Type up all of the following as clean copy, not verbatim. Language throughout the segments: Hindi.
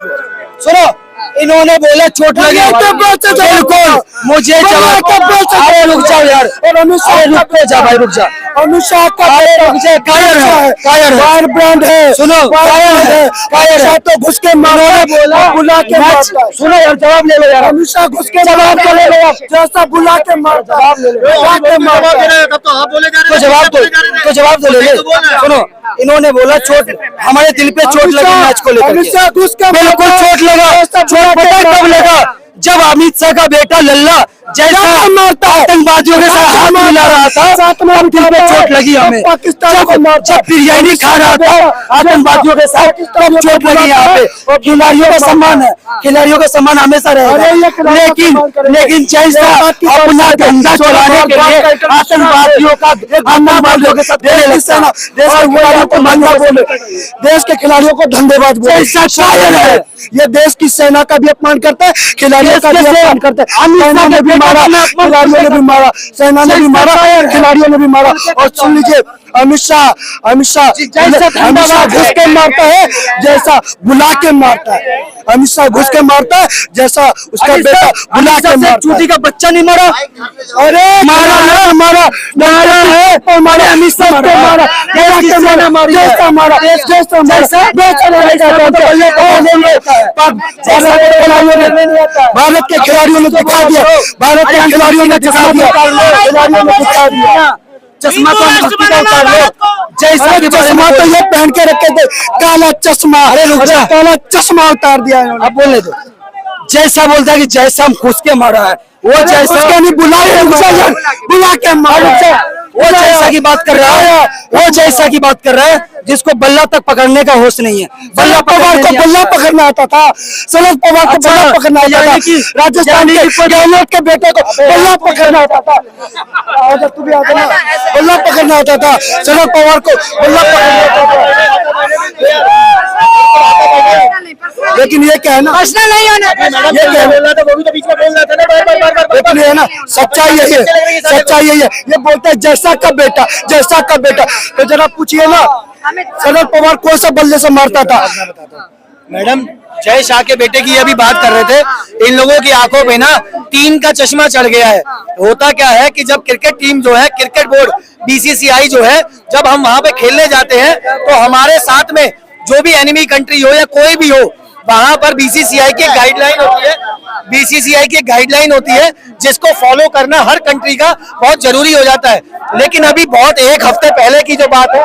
सुनो, इन्होंने बोला चोट लगी बिल्कुल मुझे जवाब। अरे रुक जाओ यार, रुक जा भाई, रुक जा। अमित शाह का कायर ब्रांड है। सुनो, कायर है तो घुस के मारा, बोला बुला के मारता है। सुनो यार, जवाब ले लो यार। अमित शाह घुस के जवाब ले लो, जैसा बुला के मारता है। तो जवाब दो ले। सुनो, इन्होंने बोला चोट, हमारे दिल पे चोट लगी मैच को लेकर। अमित शाह घुस के बिल्कुल चोट लगा। चोट पता कब लगा? जब अमित शाह का बेटा लल्ला जैसा मारता आतंकवादियों के साथ हाथ मिला रहा था, तब दिल पे चोट लगी हमें। जब बिरयानी खा रहा था आतंकवादियों के साथ, तब चोट लगी यहाँ पे। खिलाड़ियों का सम्मान है, खिलाड़ियों का सम्मान हमेशा रहेगा। लेकिन जैसा अपना धंधा चलाने के लिए आतंकवादियों के साथ देश के खिलाड़ियों को धंधेबाज बोले, शायर है। ये देश की सेना का भी अपमान करता है, खिलाड़ियों का भी अपमान करता है। सेना ने भी मारा, खिलाड़ियों ने भी मारा, सेना ने भी मारा, खिलाड़ियों ने भी मारा। और सुन लीजिए, अमित शाह घुस के मारता है जैसा बुला के मारता है। अमित शाह घुस के मारता है जैसा उसका बेटा बुला के मारता है। चूती का बच्चा नहीं मारा? अरे मारा है, अमित शाह को मारा, जैसा मारा, भारत के खिलाड़ियों ने दिखा दिया, भारत के खिलाड़ियों ने दिखा दिया। चश्मा तो उतार लो, जैसा चश्मा तो ये पहन के रखे थे, काला चश्मा। अरे रुक जा, काला चश्मा उतार दिया है। अब बोलने दो। जैसा बोलता है कि जैसा हम घुस के मारा है, वो जैसा नहीं बुला के मारा। वो जैसा की बात कर रहा है, वो जैसा की बात कर रहा है जिसको बल्ला तक पकड़ने का होश नहीं है। बल्ला पकड़ना आता था, शरद पवार को बल्ला पकड़ना आता था, राजस्थान के गहलोत के बेटे को बल्ला पकड़ना आता था। तू भी आता ना, बल्ला पकड़ना आता था, शरद पवार को बल्ला पकड़ना आता था। लेकिन ये क्या है ना, नहीं होना, ये क्या है, लेकिन ये ना सच्चाई यही है, सच्चाई यही है। ये बोलता है जैसा का बेटा, जैसा का बेटा। तो जरा पूछिए ना, शरद पवार कौन सा बल्ले से मारता था? मैडम, जय शाह के बेटे की अभी बात कर रहे थे। इन लोगों की आंखों पे ना तीन का चश्मा चढ़ गया है। होता क्या है कि जब क्रिकेट टीम जो है, क्रिकेट बोर्ड बीसीसीआई जो है, जब हम वहां पे खेलने जाते हैं तो हमारे साथ में जो भी एनिमी कंट्री हो या कोई भी हो, वहां पर बीसीसीआई की गाइडलाइन होती है, बीसीसीआई की गाइडलाइन होती है जिसको फॉलो करना हर कंट्री का बहुत जरूरी हो जाता है। लेकिन अभी बहुत एक हफ्ते पहले की जो बात है,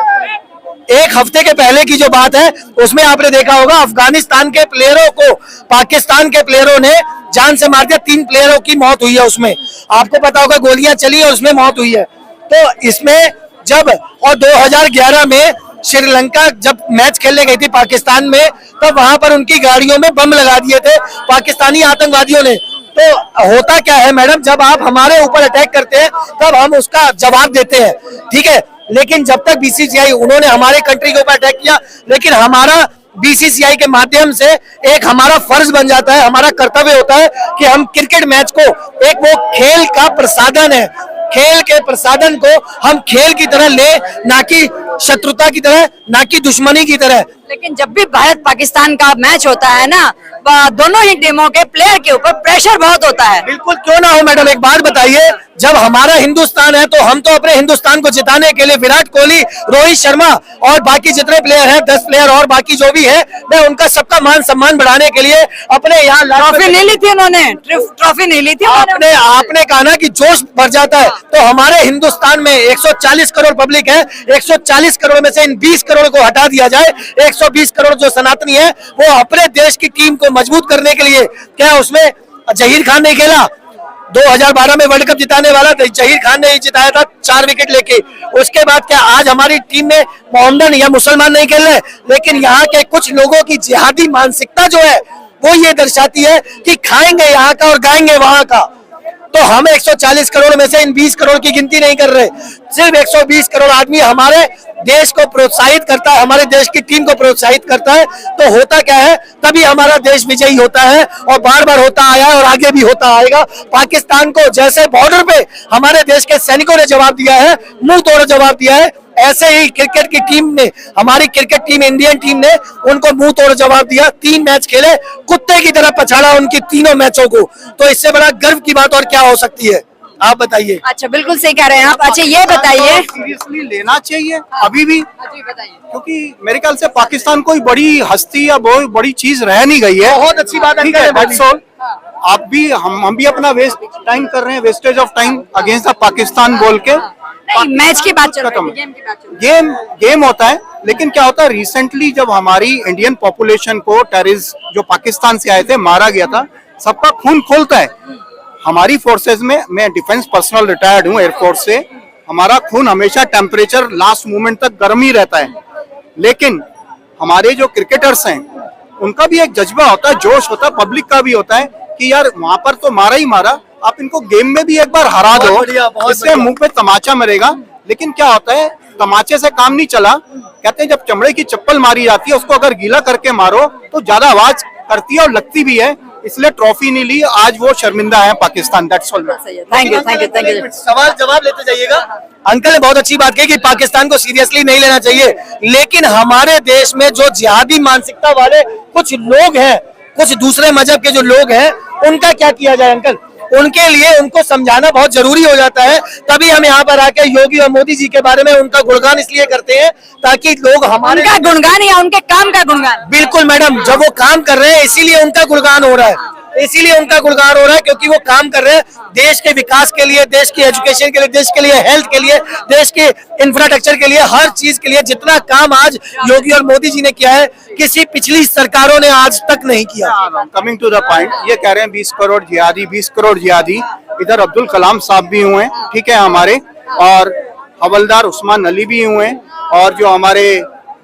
एक हफ्ते के पहले की जो बात है, उसमें आपने देखा होगा अफगानिस्तान के प्लेयरों को पाकिस्तान के प्लेयरों ने जान से मार दिया। 3 प्लेयरों की मौत हुई है उसमें, आपको पता होगा, गोलियां चली और उसमें मौत हुई है। तो इसमें जब और 2011 में श्रीलंका जब मैच खेलने गई थी पाकिस्तान में, तब वहां पर उनकी गाड़ियों में बम लगा दिए थे पाकिस्तानी आतंकवादियों ने। तो होता क्या है मैडम, जब आप हमारे ऊपर अटैक करते हैं तब हम उसका जवाब देते हैं, ठीक है। लेकिन जब तक बीसीसीआई, उन्होंने हमारे कंट्री के ऊपर अटैक किया, लेकिन हमारा बीसीसीआई के माध्यम से एक हमारा फर्ज बन जाता है, हमारा कर्तव्य होता है कि हम क्रिकेट मैच को, एक वो खेल का प्रसाधन है, खेल के प्रसाधन को हम खेल की तरह ले, ना कि शत्रुता की तरह, ना कि दुश्मनी की तरह। लेकिन जब भी भारत पाकिस्तान का मैच होता है ना, दोनों ही टीमों के प्लेयर के ऊपर प्रेशर बहुत होता है। बिल्कुल, क्यों ना हो मैडम। एक बात बताइए, जब हमारा हिंदुस्तान है तो हम तो अपने हिंदुस्तान को जिताने के लिए विराट कोहली, रोहित शर्मा और बाकी जितने प्लेयर हैं, 10 प्लेयर और बाकी जो भी है, मैं उनका सबका मान सम्मान बढ़ाने के लिए अपने यहाँ ट्रॉफी नहीं ली थी उन्होंने, ट्रॉफी नहीं ली थी। आपने कहा ना कि जोश भर जाता है, तो हमारे हिंदुस्तान में 140 करोड़ पब्लिक है, 140 करोड़ में से इन 20 करोड़ को हटा दिया जाए, 120 करोड़ जो सनातनी है, वो अपने देश की टीम को मजबूत करने के लिए, क्या उसमें जहीर खान नहीं खेला? 2012 में वर्ल्ड कप जिताने वाला जहीर खान ने ही जिताया था 4 विकेट लेके। उसके बाद क्या आज हमारी टीम में मोहम्मदन या मुसलमान नहीं खेल रहे? लेकिन यहाँ के कुछ लोगों की जिहादी मानसिकता जो है वो ये दर्शाती है कि खाएंगे यहाँ का और गाएंगे वहां का। तो हम 140 करोड़ में से इन 20 करोड़ की गिनती नहीं कर रहे, सिर्फ 120 करोड़ आदमी हमारे देश को प्रोत्साहित करता है, हमारे देश की टीम को प्रोत्साहित करता है। तो होता क्या है, तभी हमारा देश विजयी होता है और बार बार होता आया है और आगे भी होता आएगा। पाकिस्तान को जैसे बॉर्डर पे हमारे देश के सैनिकों ने जवाब दिया है, मुंह तोड़ जवाब दिया है, ऐसे ही क्रिकेट की टीम ने, हमारी क्रिकेट टीम, इंडियन टीम ने उनको मुंह तोड़ जवाब दिया। 3 मैच खेले, कुत्ते की तरह पछाड़ा उनकी तीनों मैचों को। तो इससे बड़ा गर्व की बात और क्या हो सकती है, आप बताइए। अच्छा, बिल्कुल सही कह रहे हैं आप। अच्छा, ये बताइए, सीरियसली लेना चाहिए अभी भी, बताइए। क्योंकि मेरे ख्याल से पाकिस्तान कोई बड़ी हस्ती या बहुत बड़ी चीज रह नहीं गई है। बहुत अच्छी बात ठीक है, that's all। आप भी हम भी अपना वेस्ट टाइम कर रहे हैं, wastage of time against the Pakistan बोल के। नहीं, मैच की बात चल रही है, गेम होता है, लेकिन क्या होता है, रिसेंटली जब हमारी इंडियन पॉपुलेशन को टेररिस्ट जो पाकिस्तान से आए थे मारा गया था, सबका खून खोलता है। हमारी फोर्सेस में, मैं डिफेंस पर्सनल रिटायर्ड हूँ एयरफोर्स से, हमारा खून हमेशा टेम्परेचर लास्ट मोमेंट तक गर्म ही रहता है। लेकिन हमारे जो क्रिकेटर्स हैं उनका भी एक जज्बा होता है, जोश होता है, पब्लिक का भी होता है कि यार वहां पर तो मारा ही मारा, आप इनको गेम में भी एक बार हरा दो, इससे मुंह पे तमाचा मरेगा। लेकिन क्या होता है, तमाचे से काम नहीं चला। कहते हैं जब चमड़े की चप्पल मारी जाती है, उसको अगर गीला करके मारो तो ज्यादा आवाज करती है और लगती भी है। इसलिए ट्रॉफी नहीं ली, आज वो शर्मिंदा है Pakistan. That's all. Thank you, thank you, thank you. सवाल जवाब लेते जाइएगा। अंकल ने बहुत अच्छी बात कही कि पाकिस्तान को सीरियसली नहीं लेना चाहिए, लेकिन हमारे देश में जो जिहादी मानसिकता वाले कुछ लोग हैं, कुछ दूसरे मजहब के जो लोग हैं, उनका क्या किया जाए अंकल? उनके लिए उनको समझाना बहुत जरूरी हो जाता है। तभी हम यहाँ पर आके योगी और मोदी जी के बारे में उनका गुणगान इसलिए करते हैं ताकि लोग हमारे उनका गुणगान या उनके काम का गुणगान? बिल्कुल मैडम, जब वो काम कर रहे हैं इसीलिए उनका गुणगान हो रहा है, इसीलिए उनका गुणगान हो रहा है क्योंकि वो काम कर रहे हैं देश के विकास के लिए, देश की एजुकेशन के लिए, देश के लिए हेल्थ के लिए, देश के इंफ्रास्ट्रक्चर के लिए, हर चीज के लिए जितना काम आज योगी और मोदी जी ने किया है किसी पिछली सरकारों ने आज तक नहीं किया। कमिंग टू द पॉइंट, ये कह रहे हैं 20 करोड़ जिहादी, 20 करोड़ जिहादी। इधर अब्दुल कलाम साहब भी हुए, ठीक है हमारे, और हवलदार उस्मान अली भी हुए, और जो हमारे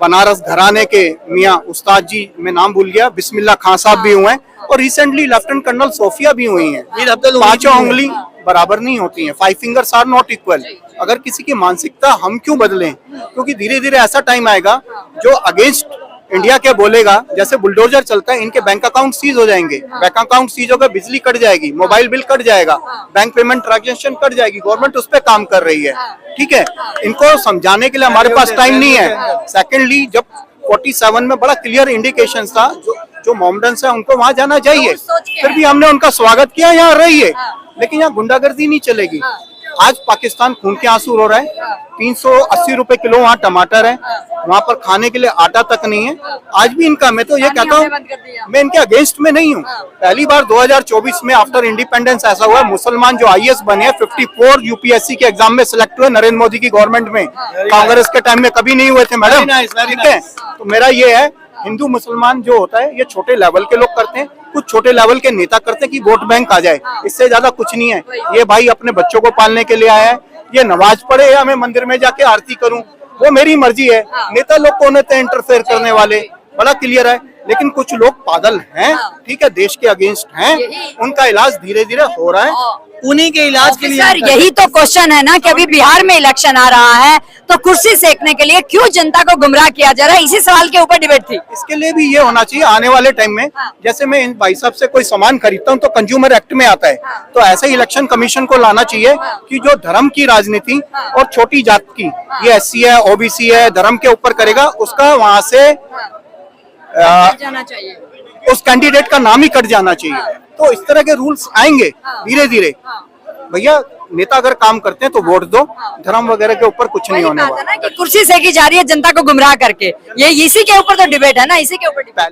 बनारस घराने के मियाँ उस्ताद जी, मैं नाम भूल गया, बिस्मिल्लाह खान साहब भी हुए, और रिसेंटली लेफ्टिनेंट कर्नल सोफिया भी हुई हैं। पांचों उंगली बराबर नहीं होती हैं, 5 fingers आर नॉट इक्वल। अगर किसी की मानसिकता हम क्यों बदलें, क्योंकि धीरे धीरे ऐसा टाइम आएगा जो अगेंस्ट इंडिया के बोलेगा, जैसे बुलडोजर चलता है, इनके बैंक अकाउंट सीज हो जाएंगे। बैंक अकाउंट सीज होगा, बिजली कट जाएगी, मोबाइल बिल कट जाएगा, बैंक पेमेंट ट्रांजेक्शन कट जाएगी। गवर्नमेंट उस पर काम कर रही है, ठीक है। इनको समझाने के लिए हमारे पास टाइम नहीं है। सेकेंडली, जब 47 में बड़ा क्लियर इंडिकेशन था, जो मोहम्मडन्स है उनको वहां जाना चाहिए, फिर भी हमने उनका स्वागत किया, यहाँ रहिए, लेकिन यहाँ गुंडागर्दी नहीं चलेगी। आज पाकिस्तान खून के आंसू रो रहा है। 380 रुपए किलो वहाँ टमाटर है, वहाँ पर खाने के लिए आटा तक नहीं है। आज भी इनका, मैं तो ये कहता हूँ, मैं इनके अगेंस्ट में नहीं हूँ। पहली बार 2024 में आफ्टर इंडिपेंडेंस ऐसा हुआ, मुसलमान जो IAS बने, 54 UPSC के एग्जाम में सिलेक्ट हुए नरेंद्र मोदी की गवर्नमेंट में। कांग्रेस के टाइम में कभी नहीं हुए थे मैडम, ठीक है। तो मेरा ये है, हिंदू मुसलमान जो होता है ये छोटे लेवल के लोग करते हैं, कुछ छोटे लेवल के नेता करते हैं कि वोट बैंक आ जाए, इससे ज्यादा कुछ नहीं है। ये भाई अपने बच्चों को पालने के लिए आया है, ये नमाज पढ़े या मैं मंदिर में जाके आरती करूं, वो मेरी मर्जी है। नेता लोग कौन होते हैं इंटरफेयर करने वाले, बड़ा क्लियर है। लेकिन कुछ लोग पागल हैं, ठीक है, देश के अगेंस्ट हैं, उनका इलाज धीरे धीरे हो रहा है। उन्हीं के इलाज के लिए सर, यही तो क्वेश्चन है ना कि अभी बिहार में इलेक्शन आ रहा है, तो कुर्सी सेकने के लिए क्यों जनता को गुमराह किया जा रहा है? इसी सवाल के ऊपर डिबेट थी। इसके लिए भी ये होना चाहिए आने वाले टाइम में, जैसे मैं इन भाई साहब से कोई सामान खरीदता हूँ तो कंज्यूमर एक्ट में आता है, तो ऐसे ही इलेक्शन कमीशन को लाना चाहिए कि जो धर्म की राजनीति और छोटी जात की, ये SC है, OBC है, धर्म के ऊपर करेगा, उसका वहां से जाना चाहिए, उस कैंडिडेट का नाम ही कट जाना चाहिए। तो इस तरह के रूल्स आएंगे धीरे धीरे। भैया, नेता अगर काम करते हैं तो वोट दो, धर्म वगैरह के ऊपर कुछ नहीं होने वाला। कि कुर्सी सेकी जा रही है जनता को गुमराह करके, ये इसी के ऊपर तो डिबेट है ना, इसी के ऊपर डिबेट।